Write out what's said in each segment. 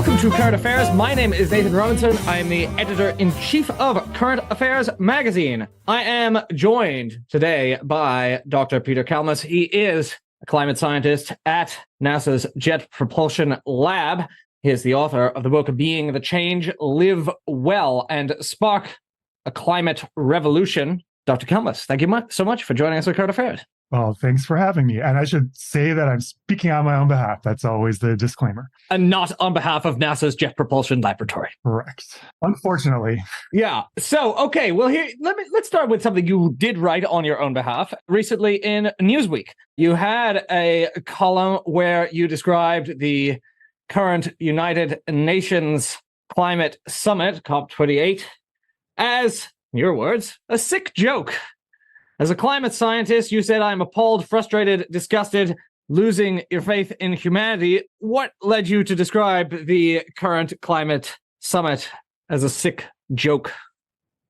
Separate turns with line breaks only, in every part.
Welcome to Current Affairs. My name is Nathan Robinson. I am the editor-in-chief of Current Affairs magazine. I am joined today by Dr. Peter Kalmus. He is a climate scientist at NASA's Jet Propulsion Lab. He is the author of the book Being the Change, Live Well, and Spark a Climate Revolution. Dr. Kalmus, thank you so much for joining us at Current Affairs.
Well, thanks for having me. And I should say that I'm speaking on my own behalf. That's always the disclaimer.
And not on behalf of NASA's Jet Propulsion Laboratory.
Correct. Unfortunately.
Yeah. So, okay. Well, here, let's start with something you did write on your own behalf recently in Newsweek. You had a column where you described the current United Nations Climate Summit, COP28, as, in your words, a sick joke. As a climate scientist, you said, I'm appalled, frustrated, disgusted, losing your faith in humanity. What led you to describe the current climate summit as a sick joke?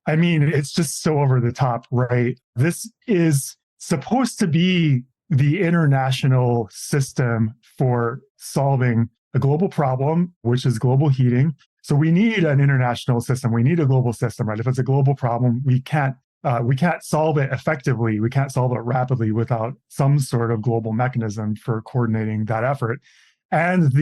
I mean, it's just so over the top, right? This is supposed to be the international system for solving a global problem, which is global heating. So we need an international system. We need a global system, right? If it's a global problem, we can't solve it effectively. We can't solve it rapidly without some sort of global mechanism for coordinating that effort. And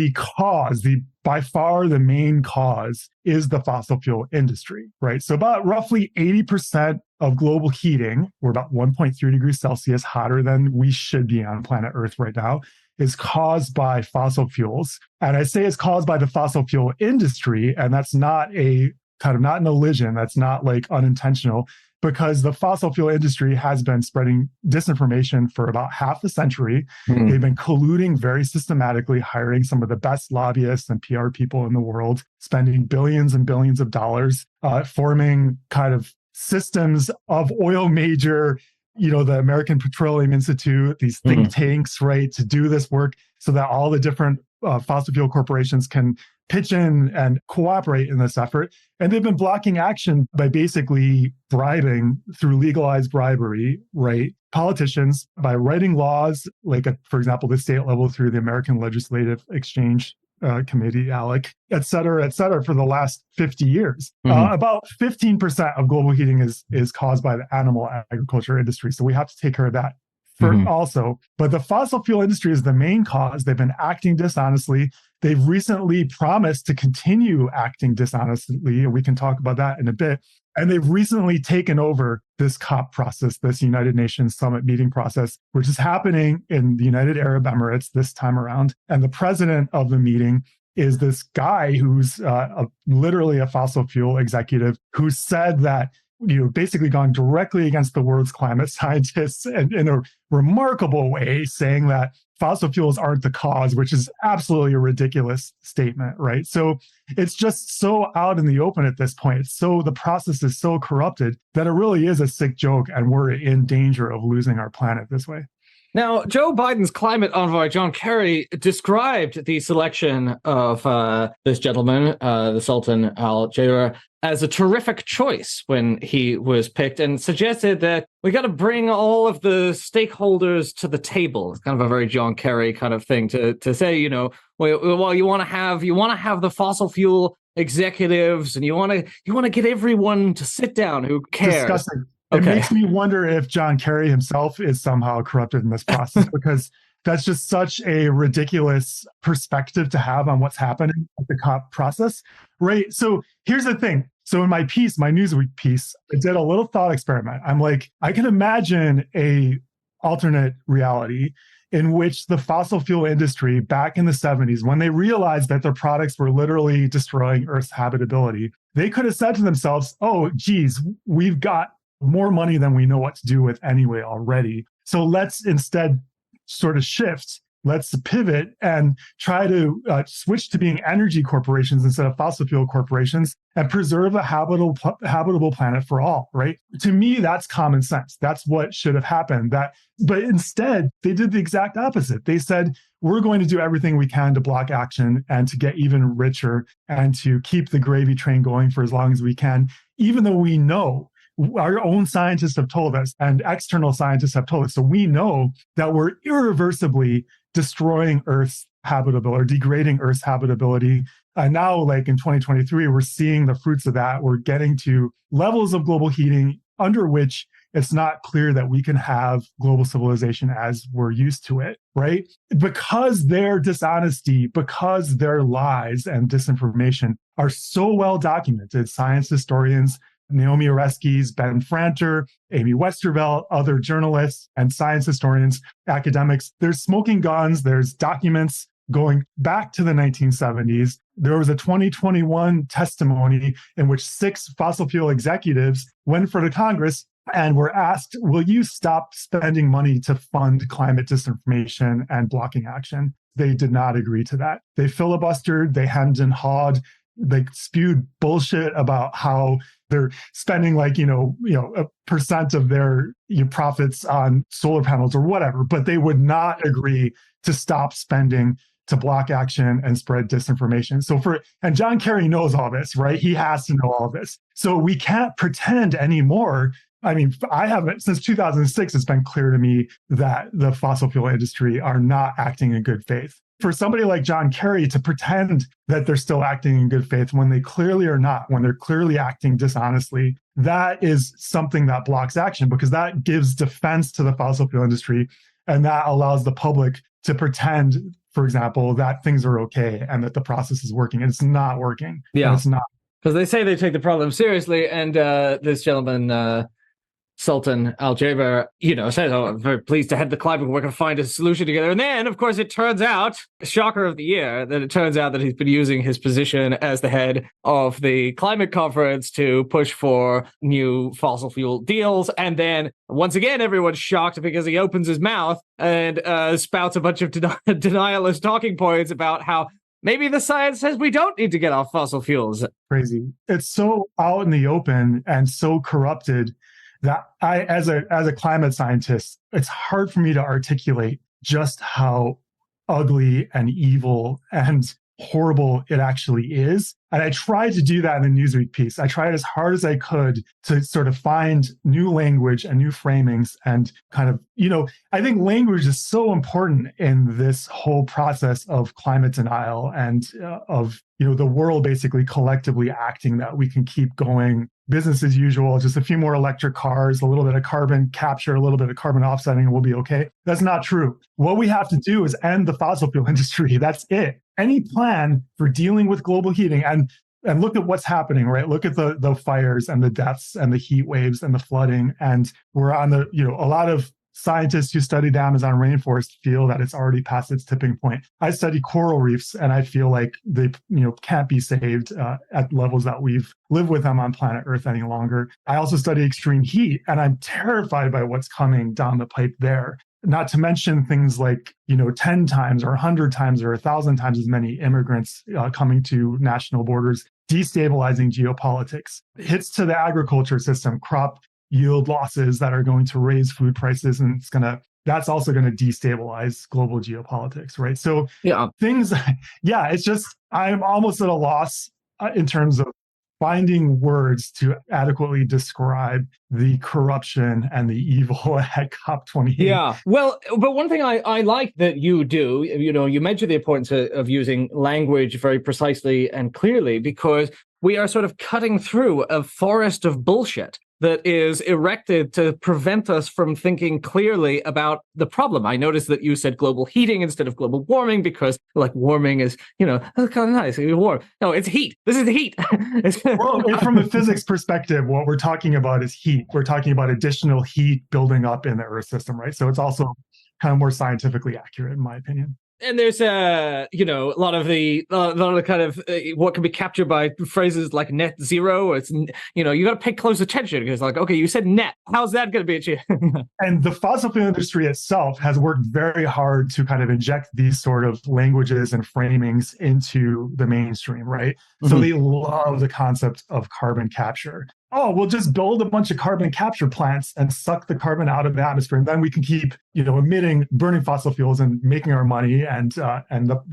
by far the main cause is the fossil fuel industry, right? So about roughly 80% of global heating, we're about 1.3 degrees Celsius hotter than we should be on planet Earth right now, is caused by fossil fuels. And I say it's caused by the fossil fuel industry, and that's not not an elision, that's not like unintentional, because the fossil fuel industry has been spreading disinformation for about half a century. They've been colluding very systematically, hiring some of the best lobbyists and PR people in the world, spending billions and billions of dollars, forming kind of systems of oil major, the American Petroleum Institute, these think tanks, right, to do this work so that all the different fossil fuel corporations can pitch in and cooperate in this effort. And they've been blocking action by basically bribing through legalized bribery, right? Politicians by writing laws, like, for example, the state level through the American Legislative Exchange Committee, ALEC, et cetera, for the last 50 years. About 15% of global heating is caused by the animal agriculture industry. So we have to take care of that also. But the fossil fuel industry is the main cause. They've been acting dishonestly. They've recently promised to continue acting dishonestly, and we can talk about that in a bit. And they've recently taken over this COP process, this United Nations Summit meeting process, which is happening in the United Arab Emirates this time around. And the president of the meeting is this guy who's literally a fossil fuel executive who said that, basically gone directly against the world's climate scientists and in a remarkable way, saying that fossil fuels aren't the cause, which is absolutely a ridiculous statement, right? So it's just so out in the open at this point. The process is so corrupted that it really is a sick joke, and we're in danger of losing our planet this way.
Now, Joe Biden's climate envoy, John Kerry, described the selection of this gentleman, the Sultan Al Jaber, as a terrific choice when he was picked, and suggested that we got to bring all of the stakeholders to the table. It's kind of a very John Kerry kind of thing to say, well, you want to have the fossil fuel executives, and you want to get everyone to sit down who cares.
Disgusting. It makes me wonder if John Kerry himself is somehow corrupted in this process, because that's just such a ridiculous perspective to have on what's happening with the COP process, right? So here's the thing. So in my Newsweek piece, I did a little thought experiment. I'm like, I can imagine a alternate reality in which the fossil fuel industry back in the 70s, when they realized that their products were literally destroying Earth's habitability, they could have said to themselves, oh, geez, we've got more money than we know what to do with anyway already. So let's instead sort of shift. Let's pivot and try to switch to being energy corporations instead of fossil fuel corporations and preserve a habitable planet for all, right? To me, that's common sense. That's what should have happened. But instead, they did the exact opposite. They said, we're going to do everything we can to block action and to get even richer and to keep the gravy train going for as long as we can, even though we know our own scientists have told us, and external scientists have told us. So we know that we're irreversibly destroying Earth's habitable or degrading Earth's habitability. And now, like in 2023, we're seeing the fruits of that. We're getting to levels of global heating under which it's not clear that we can have global civilization as we're used to it, right? Because their dishonesty, because their lies and disinformation are so well documented. Science historians, Naomi Oreskes, Ben Franter, Amy Westervelt, other journalists and science historians, academics, there's smoking guns, there's documents going back to the 1970s. There was a 2021 testimony in which 6 fossil fuel executives went for the Congress and were asked, will you stop spending money to fund climate disinformation and blocking action? They did not agree to that. They filibustered, they hemmed and hawed, they spewed bullshit about how they're spending like, a percent of their profits on solar panels or whatever, but they would not agree to stop spending to block action and spread disinformation. And John Kerry knows all this, right? He has to know all this. So we can't pretend anymore. I mean, I haven't, since 2006, it's been clear to me that the fossil fuel industry are not acting in good faith. For somebody like John Kerry to pretend that they're still acting in good faith when they clearly are not, when they're clearly acting dishonestly, that is something that blocks action because that gives defense to the fossil fuel industry. And that allows the public to pretend, for example, that things are okay and that the process is working. And it's not working.
Yeah.
It's not.
Because they say they take the problem seriously. And this gentleman, Sultan Al Jaber, says, oh, I'm very pleased to head the climate. We're going to find a solution together. And then, of course, it turns out, shocker of the year, that it turns out that he's been using his position as the head of the climate conference to push for new fossil fuel deals. And then, once again, everyone's shocked because he opens his mouth and spouts a bunch of denialist talking points about how maybe the science says we don't need to get off fossil fuels.
Crazy. It's so out in the open and so corrupted that I, as a climate scientist, it's hard for me to articulate just how ugly and evil and horrible it actually is. And I tried to do that in the Newsweek piece. I tried as hard as I could to sort of find new language and new framings and kind of, I think language is so important in this whole process of climate denial and of, the world basically collectively acting that we can keep going business as usual, just a few more electric cars, a little bit of carbon capture, a little bit of carbon offsetting, and we'll be okay. That's not true. What we have to do is end the fossil fuel industry. That's it. Any plan for dealing with global heating and look at what's happening, right? Look at the fires and the deaths and the heat waves and the flooding. And we're on a lot of scientists who study the Amazon rainforest feel that it's already past its tipping point. I study coral reefs and I feel like they, can't be saved at levels that we've lived with them on planet Earth any longer. I also study extreme heat and I'm terrified by what's coming down the pipe there. Not to mention things like, 10 times or 100 times or 1,000 times as many immigrants coming to national borders, destabilizing geopolitics. Hits to the agriculture system, crop yield losses that are going to raise food prices, and that's also going to destabilize global geopolitics, right? So it's just, I'm almost at a loss in terms of finding words to adequately describe the corruption and the evil at COP28.
Yeah, well, but one thing I like that you do, you mentioned the importance of using language very precisely and clearly, because we are sort of cutting through a forest of bullshit that is erected to prevent us from thinking clearly about the problem. I noticed that you said global heating instead of global warming because, like, warming is, that's kind of nice. It's warm. No, it's heat. This is the heat.
Well, from a physics perspective, what we're talking about is heat. We're talking about additional heat building up in the Earth system, right? So it's also kind of more sicientifically accurate, in my opinion.
And there's a lot of the kind of what can be captured by phrases like net zero. It's you got to pay close attention because, like, okay, you said net. How's that going to be achieved?
And the fossil fuel industry itself has worked very hard to kind of inject these sort of languages and framings into the mainstream, right? Mm-hmm. So they love the concept of carbon capture. Oh, we'll just build a bunch of carbon capture plants and suck the carbon out of the atmosphere, and then we can keep, burning fossil fuels and making our money, and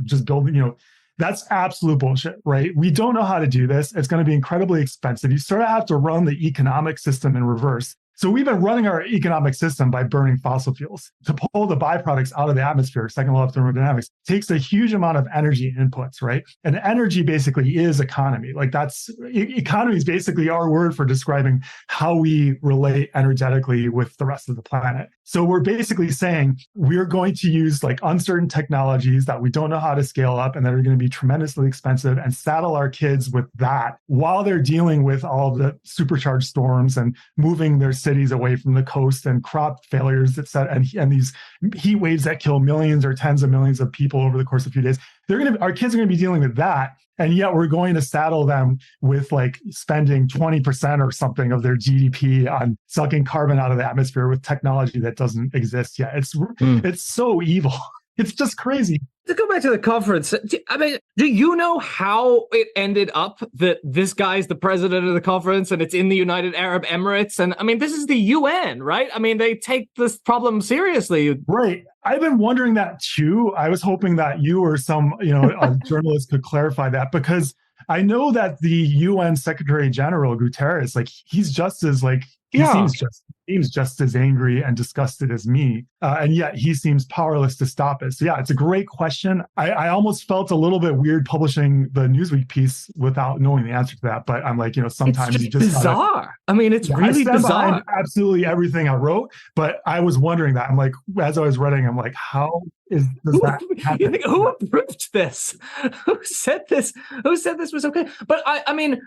just building, That's absolute bullshit, right? We don't know how to do this. It's going to be incredibly expensive. You sort of have to run the economic system in reverse. So we've been running our economic system by burning fossil fuels. To pull the byproducts out of the atmosphere, second law of thermodynamics, takes a huge amount of energy inputs, right? And energy basically is economy. Like economy is basically our word for describing how we relate energetically with the rest of the planet. So we're basically saying we're going to use like uncertain technologies that we don't know how to scale up and that are going to be tremendously expensive, and saddle our kids with that while they're dealing with all the supercharged storms and moving their cities away from the coast and crop failures, etc., and these heat waves that kill millions or tens of millions of people over the course of a few days. Our kids are going to be dealing with that. And yet we're going to saddle them with like spending 20% or something of their GDP on sucking carbon out of the atmosphere with technology that doesn't exist yet. It's so evil. It's just crazy.
To go back to the conference, I mean, do you know how it ended up that this guy's the president of the conference and it's in the United Arab Emirates? And I mean, this is the UN, right? I mean, they take this problem seriously.
Right. I've been wondering that too. I was hoping that you or some, a journalist could clarify that, because I know that the UN Secretary General Guterres, like he's just as he seems just as angry and disgusted as me, and yet he seems powerless to stop it. So yeah, it's a great question. I almost felt a little bit weird publishing the Newsweek piece without knowing the answer to that. But I'm like, sometimes
it's just bizarre. I mean, it's really bizarre.
Absolutely everything I wrote, but I was wondering that. I'm like, as I was writing, I'm like, how does that happen?
You think, who approved this? Who said this? Who said this was okay? But I mean,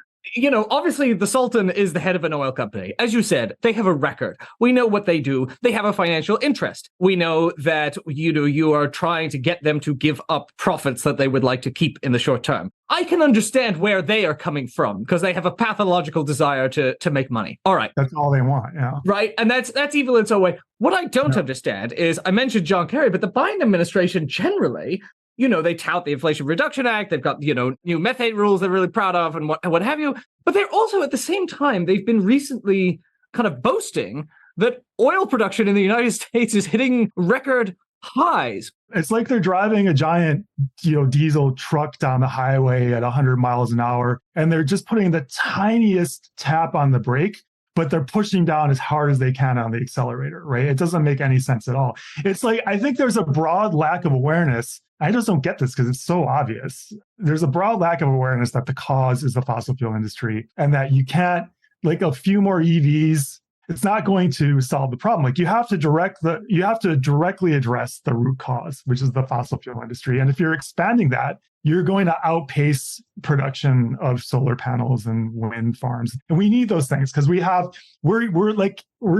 obviously the Sultan is the head of an oil company. As you said, they have a record. We know what they do. They have a financial interest. We know that, you are trying to get them to give up profits that they would like to keep in the short term. I can understand where they are coming from because they have a pathological desire to make money. All right.
That's all they want. Yeah.
Right. And that's evil in its own way. What I don't understand is, I mentioned John Kerry, but the Biden administration generally, they tout the Inflation Reduction Act. They've got, new methane rules they're really proud of and what have you. But they're also, at the same time, they've been recently kind of boasting that oil production in the United States is hitting record highs.
It's like they're driving a giant, diesel truck down the highway at 100 miles an hour, and they're just putting the tiniest tap on the brake, but they're pushing down as hard as they can on the accelerator, right? It doesn't make any sense at all. It's like, I think there's a broad lack of awareness. I just don't get this because it's so obvious. There's a broad lack of awareness that the cause is the fossil fuel industry, and that you can't, like a few more EVs, it's not going to solve the problem. Like you have to directly address the root cause, which is the fossil fuel industry. And if you're expanding that, you're going to outpace production of solar panels and wind farms. And we need those things because we're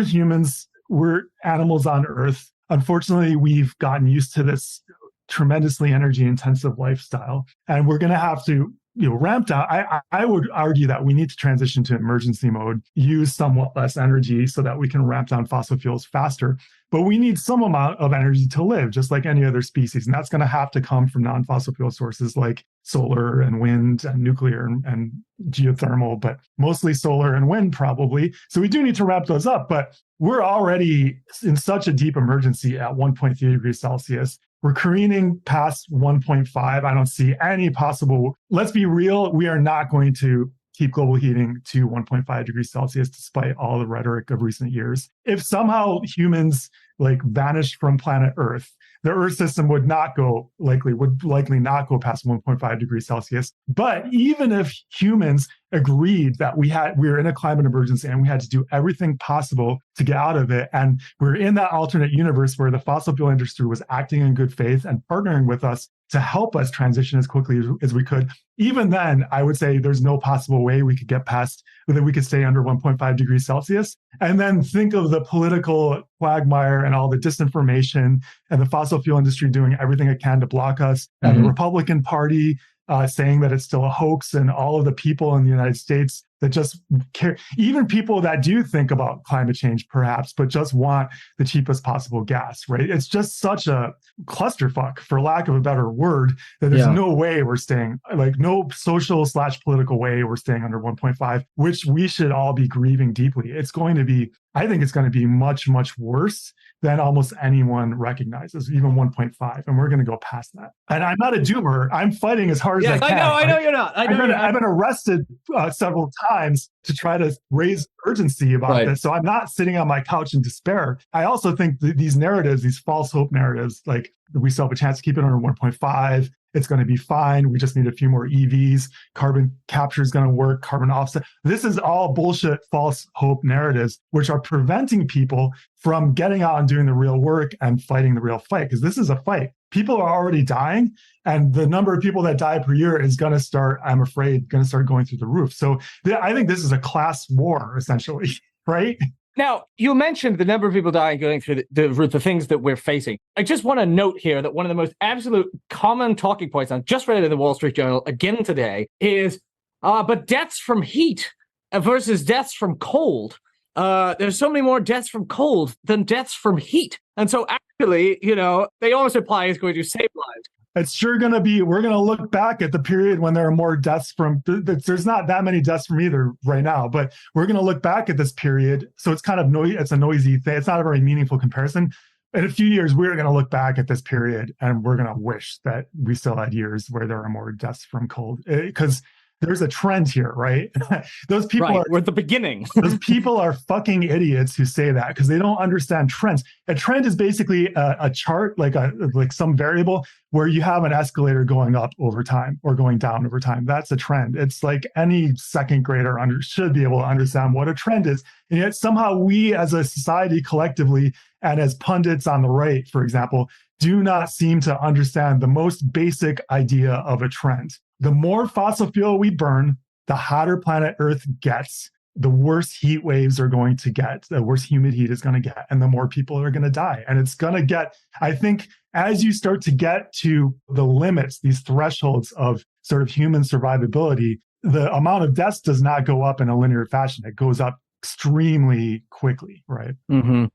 humans, we're animals on Earth. Unfortunately, we've gotten used to this tremendously energy intensive lifestyle, and we're going to have to ramp down. I would argue that we need to transition to emergency mode, use somewhat less energy so that we can ramp down fossil fuels faster. But we need some amount of energy to live, just like any other species. And that's going to have to come from non-fossil fuel sources like solar and wind and nuclear and geothermal, but mostly solar and wind probably. So we do need to ramp those up, but we're already in such a deep emergency at 1.3 degrees Celsius. We're careening past 1.5. I don't see any possible. Let's be real. We are not going to keep global heating to 1.5 degrees Celsius, despite all the rhetoric of recent years. If somehow humans vanished from planet Earth, the Earth system would likely not go past 1.5 degrees Celsius. But even if humans agreed that we were in a climate emergency and we had to do everything possible to get out of it, and we're in that alternate universe where the fossil fuel industry was acting in good faith and partnering with us to help us transition as quickly as we could, even then, I would say there's no possible way we could get past, that we could stay under 1.5 degrees Celsius. And then think of the political quagmire and all the disinformation and the fossil fuel industry doing everything it can to block us, and the Republican Party saying that it's still a hoax, and all of the people in the United States that just care, even people that do think about climate change perhaps, but just want the cheapest possible gas, right? It's just such a clusterfuck, for lack of a better word, that there's no way we're staying, no social/political way we're staying under 1.5, which we should all be grieving deeply. It's going to be I think it's going to be much, much worse than almost anyone recognizes, even 1.5. And we're going to go past that. And I'm not a doomer. I'm fighting as hard as I can.
I know you're not. I've
been arrested several times to try to raise urgency about this. So I'm not sitting on my couch in despair. I also think these narratives, these false hope narratives, like we still have a chance to keep it under 1.5. It's going to be fine. We just need a few more EVs. Carbon capture is going to work. Carbon offset. This is all bullshit, false hope narratives, which are preventing people from getting out and doing the real work and fighting the real fight. Because this is a fight. People are already dying, and the number of people that die per year is going to start, I'm afraid, going to start going through the roof. So I think this is a class war, essentially, right?
Now, you mentioned the number of people dying going through the things that we're facing. I just want to note here that one of the most absolute common talking points, I just read it in the Wall Street Journal again today, is, but deaths from heat versus deaths from cold. There's so many more deaths from cold than deaths from heat. And so actually, they almost imply it's going to save lives.
It's sure going to be, we're going to look back at the period when there are more deaths from, there's not that many deaths from either right now, but we're going to look back at this period. So it's kind of it's a noisy thing. It's not a very meaningful comparison. In a few years, we're going to look back at this period and we're going to wish that we still had years where there are more deaths from cold, because there's a trend here, right? Those people
we're at the beginning.
Those people are fucking idiots who say that because they don't understand trends. A trend is basically a chart, like some variable where you have an escalator going up over time or going down over time. That's a trend. It's like any second grader should be able to understand what a trend is. And yet somehow we as a society collectively and as pundits on the right, for example, do not seem to understand the most basic idea of a trend. The more fossil fuel we burn, the hotter planet Earth gets, the worse heat waves are going to get, the worse humid heat is going to get, and the more people are going to die. And it's going to get, I think, as you start to get to the limits, these thresholds of sort of human survivability, the amount of deaths does not go up in a linear fashion. It goes up extremely quickly, right?
Mm-hmm.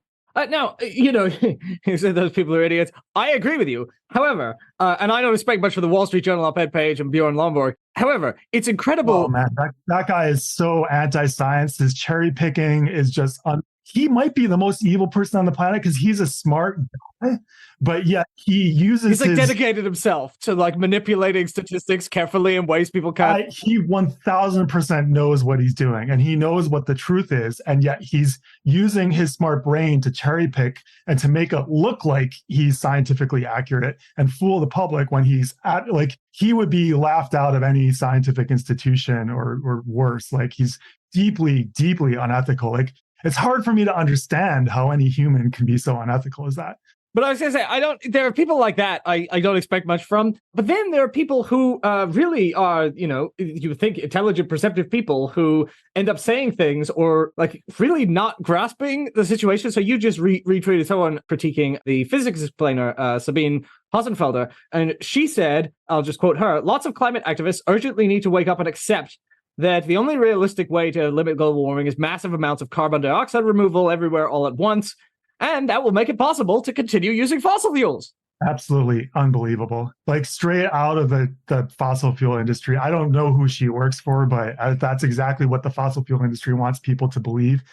Now, you said those people are idiots. I agree with you. However, and I don't expect much for the Wall Street Journal op-ed page and Bjorn Lomborg. However, it's incredible.
Oh, man, that guy is so anti-science. His cherry picking is just... he might be the most evil person on the planet because he's a smart guy, but yet he's
dedicated himself to manipulating statistics carefully in ways people can't.
He 1000% knows what he's doing and he knows what the truth is, and yet he's using his smart brain to cherry pick and to make it look like he's scientifically accurate and fool the public when he would be laughed out of any scientific institution or worse. He's deeply, deeply unethical. It's hard for me to understand how any human can be so unethical as that.
But I was going to say, there are people like that I don't expect much from. But then there are people who really are, you would think intelligent, perceptive people who end up saying things or really not grasping the situation. So you just retweeted someone critiquing the physics explainer, Sabine Hossenfelder. And she said, I'll just quote her, "Lots of climate activists urgently need to wake up and accept that the only realistic way to limit global warming is massive amounts of carbon dioxide removal everywhere all at once, and that will make it possible to continue using fossil fuels."
Absolutely unbelievable. Straight out of the fossil fuel industry. I don't know who she works for, but that's exactly what the fossil fuel industry wants people to believe.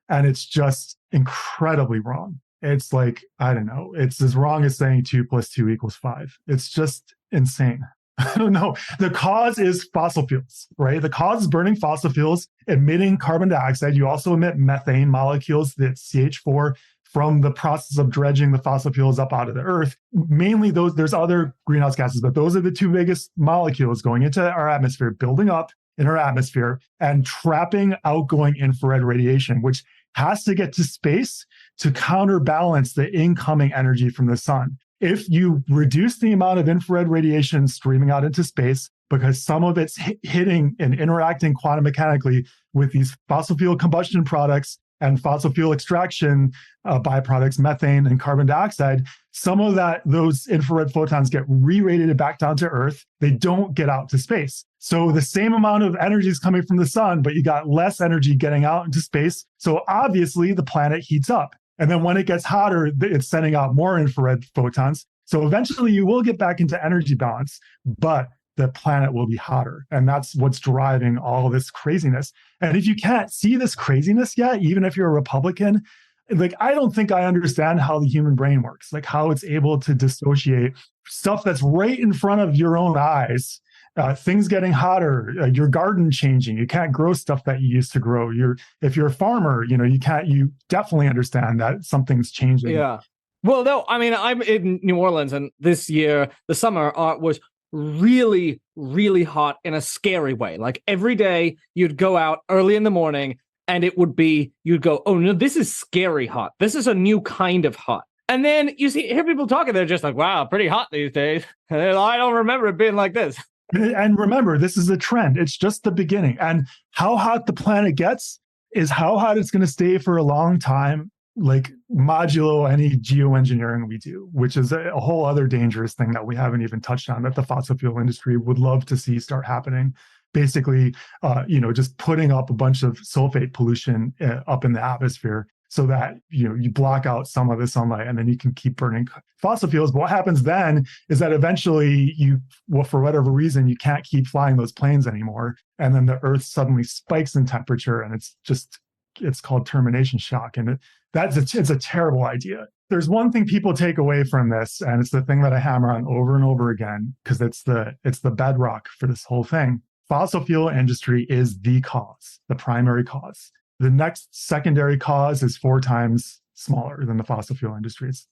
And it's just incredibly wrong. It's I don't know. It's as wrong as saying 2 + 2 = 5. It's just insane. I don't know. The cause is fossil fuels, right? The cause is burning fossil fuels, emitting carbon dioxide. You also emit methane molecules, that CH4, from the process of dredging the fossil fuels up out of the earth. Mainly there's other greenhouse gases, but those are the two biggest molecules going into our atmosphere, building up in our atmosphere and trapping outgoing infrared radiation, which has to get to space to counterbalance the incoming energy from the sun. If you reduce the amount of infrared radiation streaming out into space, because some of it's hitting and interacting quantum mechanically with these fossil fuel combustion products and fossil fuel extraction byproducts, methane and carbon dioxide, some of those infrared photons get re-radiated back down to Earth. They don't get out to space. So the same amount of energy is coming from the sun, but you got less energy getting out into space. So obviously the planet heats up. And then when it gets hotter, it's sending out more infrared photons. So eventually you will get back into energy balance. But the planet will be hotter. And that's what's driving all of this craziness. And if you can't see this craziness yet, even if you're a Republican, like, I don't think I understand how the human brain works, like how it's able to dissociate stuff that's right in front of your own eyes. Things getting hotter, your garden changing. You can't grow stuff that you used to grow. If you're a farmer, you definitely understand that something's changing.
Yeah. Well, no, I mean, I'm in New Orleans, and this year, the summer was really, really hot in a scary way. Like every day you'd go out early in the morning and you'd go, oh no, this is scary hot. This is a new kind of hot. And then hear people talking, they're just like, wow, pretty hot these days. I don't remember it being like this.
And remember, this is a trend. It's just the beginning. And how hot the planet gets is how hot it's going to stay for a long time, like modulo any geoengineering we do, which is a whole other dangerous thing that we haven't even touched on, that the fossil fuel industry would love to see start happening. Basically, just putting up a bunch of sulfate pollution up in the atmosphere so that you block out some of the sunlight, and then you can keep burning fossil fuels. But what happens then is that eventually for whatever reason, you can't keep flying those planes anymore, and then the Earth suddenly spikes in temperature, and it's called termination shock, and it's a terrible idea. There's one thing people take away from this, and it's the thing that I hammer on over and over again because it's the bedrock for this whole thing. Fossil fuel industry is the primary cause. The next secondary cause is 4 times smaller than the fossil fuel industry. It's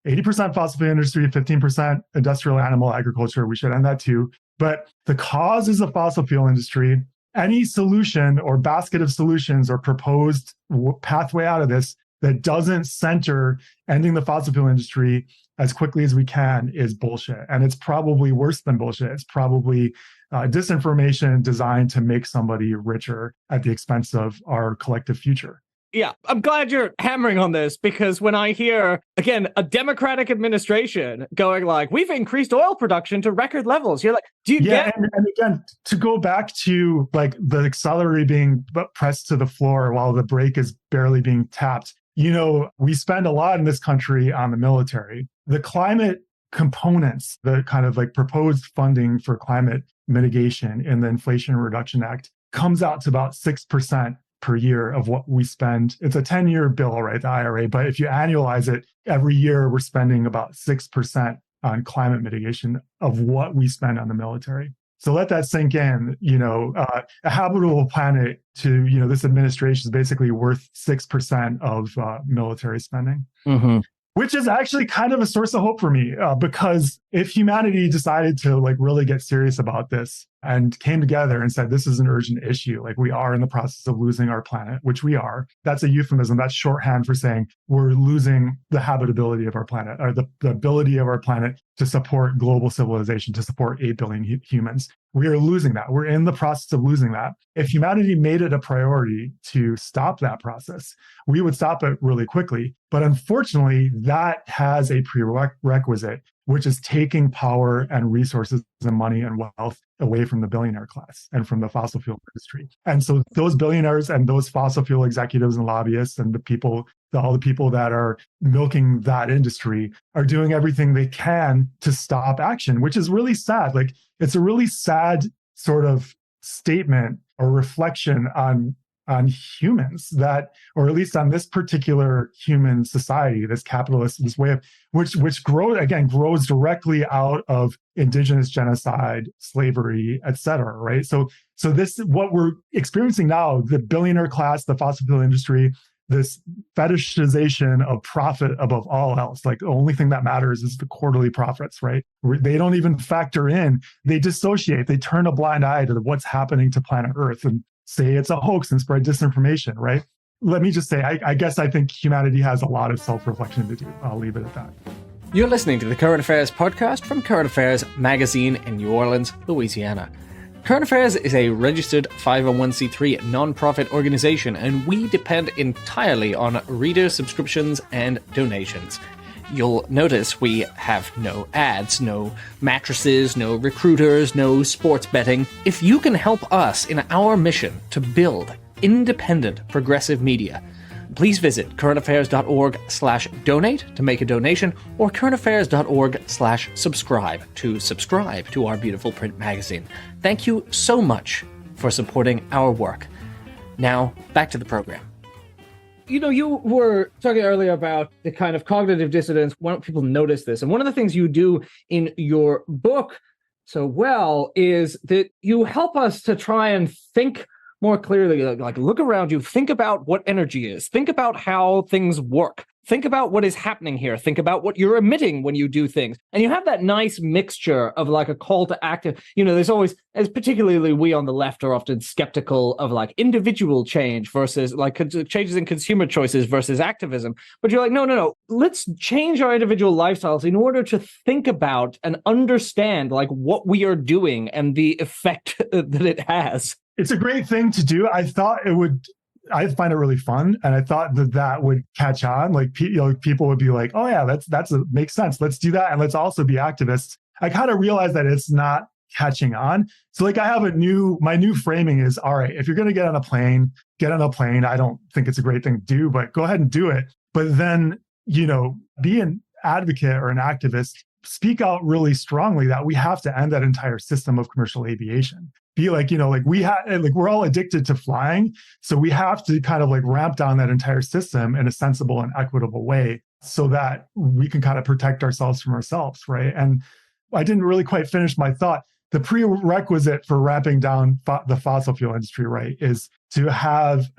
80% fossil fuel industry, 15% industrial animal agriculture. We should end that too. But the cause is the fossil fuel industry. Any solution or basket of solutions or proposed pathway out of this that doesn't center ending the fossil fuel industry as quickly as we can is bullshit. And it's probably worse than bullshit. It's probably disinformation designed to make somebody richer at the expense of our collective future.
Yeah, I'm glad you're hammering on this, because when I hear, again, a Democratic administration going like, we've increased oil production to record levels, you're like, do you get...
And again, to go back to like the accelerator being pressed to the floor while the brake is barely being tapped, we spend a lot in this country on the military. The climate components, the kind of like proposed funding for climate mitigation in the Inflation Reduction Act comes out to about 6% per year of what we spend. It's a 10-year bill, right, the IRA, but if you annualize it, every year we're spending about 6% on climate mitigation of what we spend on the military. So let that sink in. A habitable planet to this administration is basically worth 6% of military spending. Mm-hmm. Which is actually kind of a source of hope for me, because if humanity decided to like really get serious about this and came together and said, this is an urgent issue, like we are in the process of losing our planet, which we are, that's a euphemism, that's shorthand for saying we're losing the habitability of our planet, or the ability of our planet to support global civilization, to support 8 billion humans. We are losing that. We're in the process of losing that. If humanity made it a priority to stop that process, we would stop it really quickly. But unfortunately, that has a prerequisite, which is taking power and resources and money and wealth away from the billionaire class and from the fossil fuel industry. And so those billionaires and those fossil fuel executives and lobbyists and all the people that are milking that industry are doing everything they can to stop action, which is really sad. Like, it's a really sad sort of statement or reflection on humans, that, or at least on this particular human society, this capitalist, this way of which grows directly out of indigenous genocide, slavery, etc. Right? So this, what we're experiencing now, the billionaire class, the fossil fuel industry, this fetishization of profit above all else. Like, the only thing that matters is the quarterly profits, right? They don't even factor in, they dissociate, they turn a blind eye to what's happening to planet Earth and say it's a hoax and spread disinformation, right? Let me just say, I guess I think humanity has a lot of self-reflection to do. I'll leave it at that.
You're listening to the Current Affairs podcast from Current Affairs magazine in New Orleans, Louisiana. Current Affairs is a registered 501c3 non-profit organization, and we depend entirely on reader subscriptions and donations. You'll notice we have no ads, no mattresses, no recruiters, no sports betting. If you can help us in our mission to build independent progressive media, please visit currentaffairs.org/donate to make a donation, or currentaffairs.org/subscribe to subscribe to our beautiful print magazine. Thank you so much for supporting our work. Now, back to the program. You were talking earlier about the kind of cognitive dissonance. Why don't people notice this? And one of the things you do in your book so well is that you help us to try and think more clearly, like look around you, think about what energy is, think about how things work, think about what is happening here, think about what you're emitting when you do things. And you have that nice mixture of like a call to action. There's always, as particularly we on the left are often skeptical of like individual change versus like changes in consumer choices versus activism. But you're like, no, let's change our individual lifestyles in order to think about and understand like what we are doing and the effect that it has.
It's a great thing to do. I find it really fun. And I thought that would catch on. Like, people would be like, oh yeah, makes sense. Let's do that. And let's also be activists. I kind of realized that it's not catching on. So like I have my new framing is, all right, if you're going to get on a plane. I don't think it's a great thing to do, but go ahead and do it. But then, be an advocate or an activist, speak out really strongly that we have to end that entire system of commercial aviation. Be like, we're all addicted to flying. So we have to kind of like ramp down that entire system in a sensible and equitable way so that we can kind of protect ourselves from ourselves, right? And I didn't really quite finish my thought. The prerequisite for ramping down the fossil fuel industry, right, is to have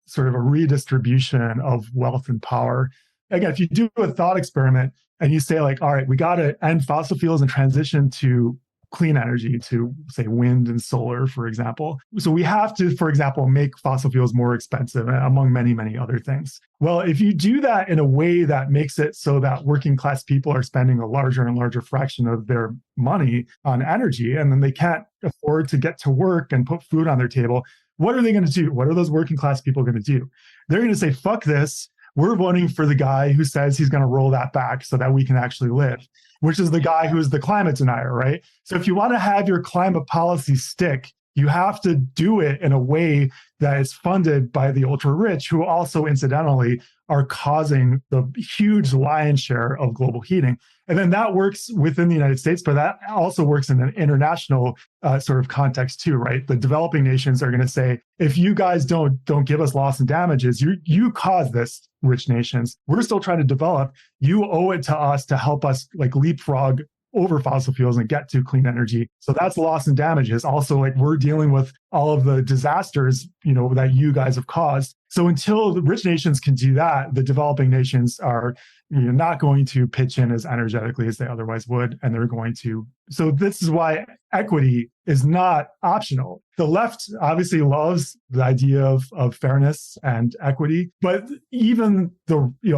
sort of a redistribution of wealth and power. Again, if you do a thought experiment and you say like, all right, we got to end fossil fuels and transition to clean energy, to say wind and solar, for example. So we have to, for example, make fossil fuels more expensive, among many, many other things. Well, if you do that in a way that makes it so that working class people are spending a larger and larger fraction of their money on energy, and then they can't afford to get to work and put food on their table, what are they going to do? What are those working class people going to do? They're going to say, fuck this. We're voting for the guy who says he's going to roll that back so that we can actually live, which is the guy who's the climate denier, right? So if you want to have your climate policy stick, you have to do it in a way that is funded by the ultra rich, who also incidentally are causing the huge lion's share of global heating. And then that works within the United States, but that also works in an international sort of context too, right? The developing nations are going to say, if you guys don't give us loss and damages, you caused this, rich nations. We're still trying to develop. You owe it to us to help us like leapfrog over fossil fuels and get to clean energy. So that's loss and damages. Also, like we're dealing with all of the disasters, that you guys have caused. So until the rich nations can do that, the developing nations are not going to pitch in as energetically as they otherwise would. And they're going to. So this is why equity is not optional. The left obviously loves the idea of fairness and equity, but even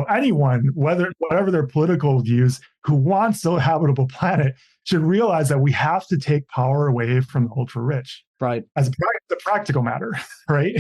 anyone, whatever their political views, who wants a habitable planet should realize that we have to take power away from the ultra rich.
Right.
As a practical matter, right?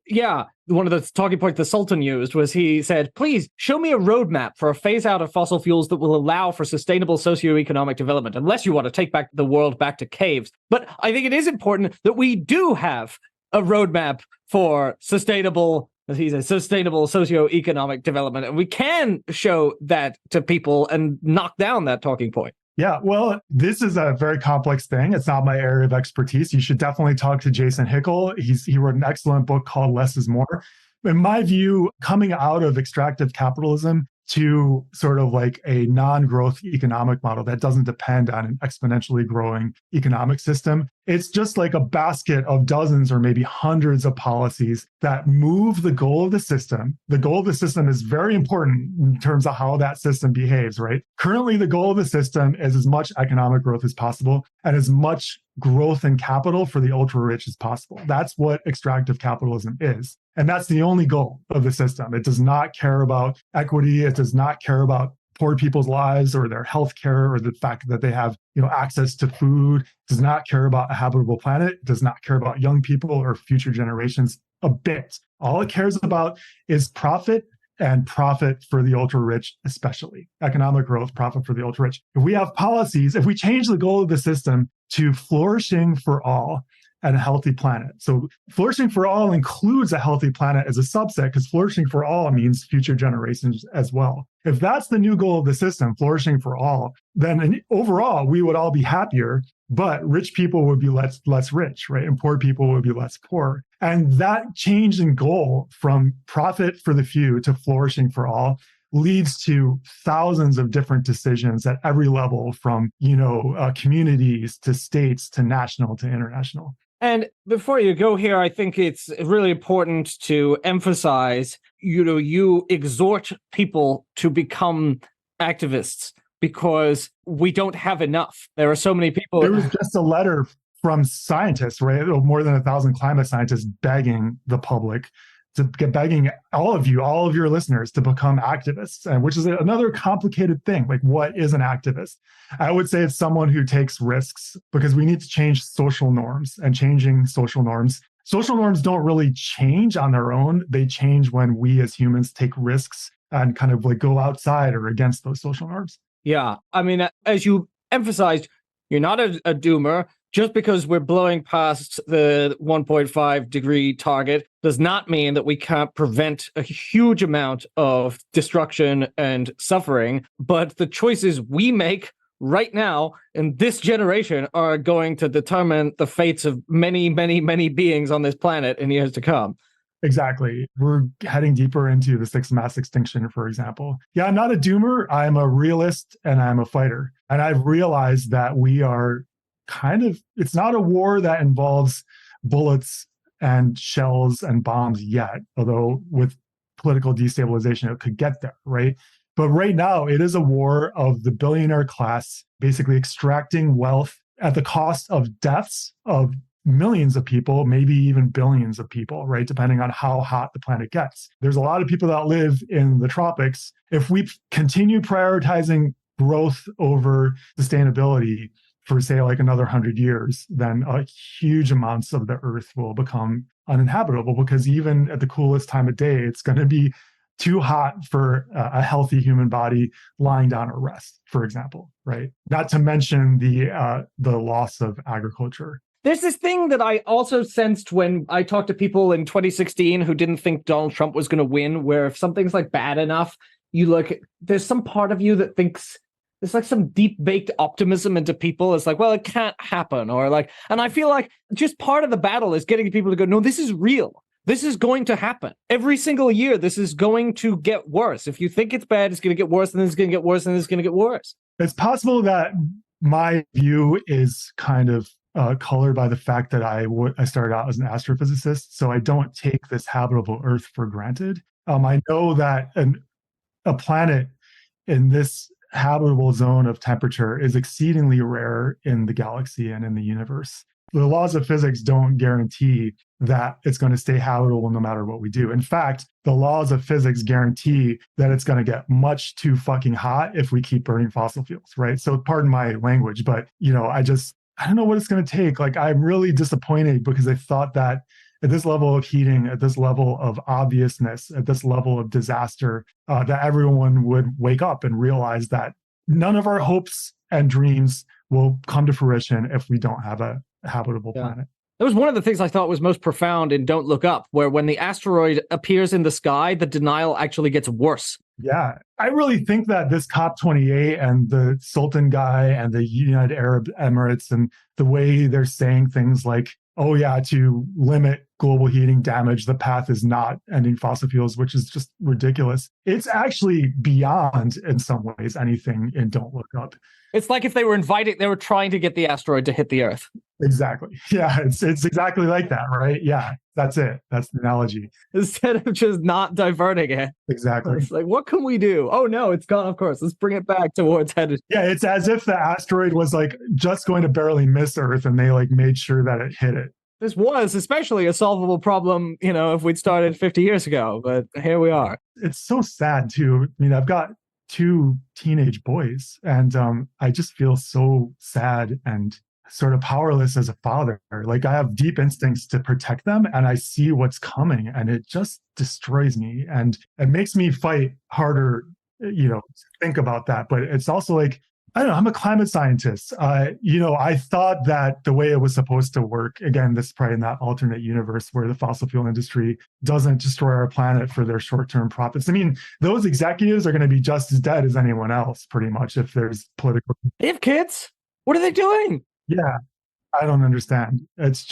Yeah. One of the talking points the Sultan used was he said, please show me a roadmap for a phase out of fossil fuels that will allow for sustainable socioeconomic development, unless you want to take back the world back to caves. But I think it is important that we do have a roadmap for sustainable, as he says, sustainable socioeconomic development. And we can show that to people and knock down that talking point.
Yeah, well, this is a very complex thing. It's not my area of expertise. You should definitely talk to Jason Hickel. He wrote an excellent book called Less is More. In my view, coming out of extractive capitalism to sort of like a non-growth economic model that doesn't depend on an exponentially growing economic system, it's just like a basket of dozens or maybe hundreds of policies that move the goal of the system. The goal of the system is very important in terms of how that system behaves, right? Currently, the goal of the system is as much economic growth as possible and as much growth in capital for the ultra rich as possible. That's what extractive capitalism is. And that's the only goal of the system. It does not care about equity. It does not care about poor people's lives or their health care or the fact that they have access to food. It does not care about a habitable planet. It does not care about young people or future generations a bit. All it cares about is profit, and profit for the ultra rich, especially economic growth, profit for the ultra rich. If we have policies, if we change the goal of the system to flourishing for all and a healthy planet. So flourishing for all includes a healthy planet as a subset, because flourishing for all means future generations as well. If that's the new goal of the system, flourishing for all, then overall we would all be happier, but rich people would be less rich, right? And poor people would be less poor. And that change in goal from profit for the few to flourishing for all leads to thousands of different decisions at every level, from communities to states to national to international.
And before you go here, I think it's really important to emphasize, you exhort people to become activists because we don't have enough. There are so many people.
There was just a letter from scientists, right? More than 1,000 climate scientists begging the public, begging all of your listeners to become activists, and which is another complicated thing. Like, what is an activist? I would say it's someone who takes risks, because we need to change social norms, and changing social norms don't really change on their own. They change when we as humans take risks and kind of like go outside or against those social norms.
Yeah. I mean, as you emphasized, you're not a doomer. Just because we're blowing past the 1.5 degree target does not mean that we can't prevent a huge amount of destruction and suffering. But the choices we make right now in this generation are going to determine the fates of many, many, many beings on this planet in years to come.
Exactly. We're heading deeper into the sixth mass extinction, for example. Yeah, I'm not a doomer. I'm a realist and I'm a fighter. And I've realized that we are it's not a war that involves bullets and shells and bombs yet, although with political destabilization, it could get there, right? But right now, it is a war of the billionaire class basically extracting wealth at the cost of deaths of millions of people, maybe even billions of people, right? Depending on how hot the planet gets. There's a lot of people that live in the tropics. If we continue prioritizing growth over sustainability for, say, like another 100 years, then huge amounts of the Earth will become uninhabitable, because even at the coolest time of day, it's going to be too hot for a healthy human body lying down at rest, for example, right? Not to mention the loss of agriculture.
There's this thing that I also sensed when I talked to people in 2016 who didn't think Donald Trump was going to win, where if something's like bad enough, there's some part of you that thinks there's like some deep baked optimism into people. It's like, well, it can't happen. And I feel like just part of the battle is getting people to go, no, this is real. This is going to happen. Every single year, this is going to get worse. If you think it's bad, it's going to get worse, and then it's going to get worse, and then it's going to get worse.
It's possible that my view is kind of colored by the fact that I started out as an astrophysicist, so I don't take this habitable Earth for granted. I know that a planet in this habitable zone of temperature is exceedingly rare in the galaxy and in the universe. The laws of physics don't guarantee that it's going to stay habitable no matter what we do. In fact, the laws of physics guarantee that it's going to get much too fucking hot if we keep burning fossil fuels, right? So pardon my language, but I don't know what it's going to take. Like, I'm really disappointed, because I thought that at this level of heating, at this level of obviousness, at this level of disaster, that everyone would wake up and realize that none of our hopes and dreams will come to fruition if we don't have a habitable planet.
That was one of the things I thought was most profound in Don't Look Up, where when the asteroid appears in the sky, the denial actually gets worse.
Yeah, I really think that this COP28 and the Sultan guy and the United Arab Emirates and the way they're saying things like, oh yeah, to limit global heating damage, the path is not ending fossil fuels, which is just ridiculous. It's actually beyond, in some ways, anything in Don't Look Up.
It's like if they were trying to get the asteroid to hit the Earth.
Exactly. Yeah, it's exactly like that, right? Yeah, that's it. That's the analogy.
Instead of just not diverting it.
Exactly.
It's like, what can we do? Oh no, it's gone, of course. Let's bring it back towards headed.
Yeah, it's as if the asteroid was like just going to barely miss Earth, and they like made sure that it hit it.
This was especially a solvable problem, if we'd started 50 years ago, but here we are.
It's so sad too. I mean, I've got 2 teenage boys, and I just feel so sad and sort of powerless as a father. Like, I have deep instincts to protect them, and I see what's coming, and it just destroys me, and it makes me fight harder, to think about that. But it's also like, I don't know. I'm a climate scientist. I thought that the way it was supposed to work, again, this is probably in that alternate universe where the fossil fuel industry doesn't destroy our planet for their short-term profits. I mean, those executives are going to be just as dead as anyone else, pretty much, if there's political.
They have kids. What are they doing?
Yeah, I don't understand. It's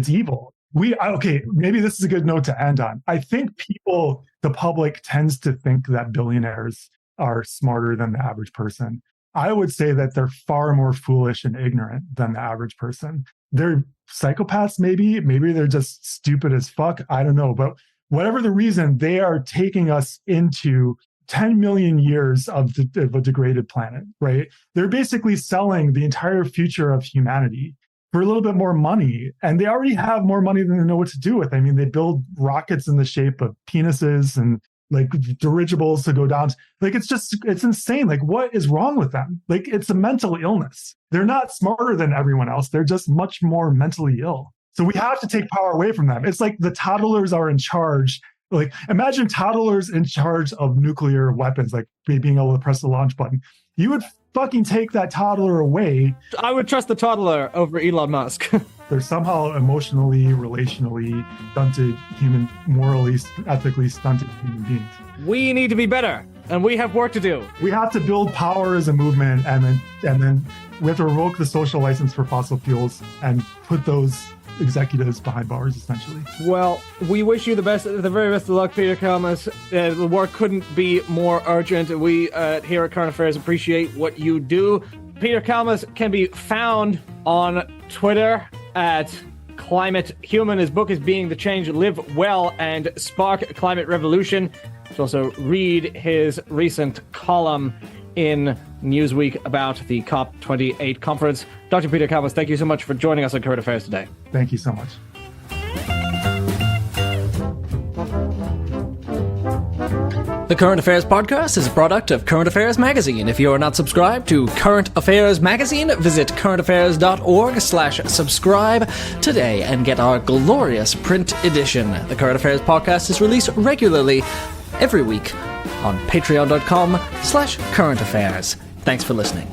evil. Okay, maybe this is a good note to end on. I think the public tends to think that billionaires are smarter than the average person. I would say that they're far more foolish and ignorant than the average person. They're psychopaths, maybe. Maybe they're just stupid as fuck. I don't know. But whatever the reason, they are taking us into 10 million years of a degraded planet, right? They're basically selling the entire future of humanity for a little bit more money. And they already have more money than they know what to do with. I mean, they build rockets in the shape of penises and like dirigibles to go down. Like, it's insane. Like, what is wrong with them? Like, it's a mental illness. They're not smarter than everyone else. They're just much more mentally ill. So we have to take power away from them. It's like the toddlers are in charge. Like, imagine toddlers in charge of nuclear weapons, like being able to press the launch button. You would fucking take that toddler away.
I would trust the toddler over Elon Musk.
They're somehow emotionally, relationally stunted morally, ethically stunted human beings.
We need to be better, and we have work to do.
We have to build power as a movement, and then we have to revoke the social license for fossil fuels and put those executives behind bars, essentially.
Well, we wish you the very best of luck, Peter Kalmus. The work couldn't be more urgent. We here at Current Affairs appreciate what you do. Peter Kalmus can be found on Twitter at Climate Human. His book is Being the Change, Live Well and Spark a Climate Revolution. You should also read his recent column in Newsweek about the COP28 conference. Dr. Peter Kalmus, thank you so much for joining us on Current Affairs today.
Thank you so much.
The Current Affairs Podcast is a product of Current Affairs Magazine. If you are not subscribed to Current Affairs Magazine, visit currentaffairs.org/subscribe today and get our glorious print edition. The Current Affairs Podcast is released regularly every week on patreon.com/currentaffairs. Thanks for listening.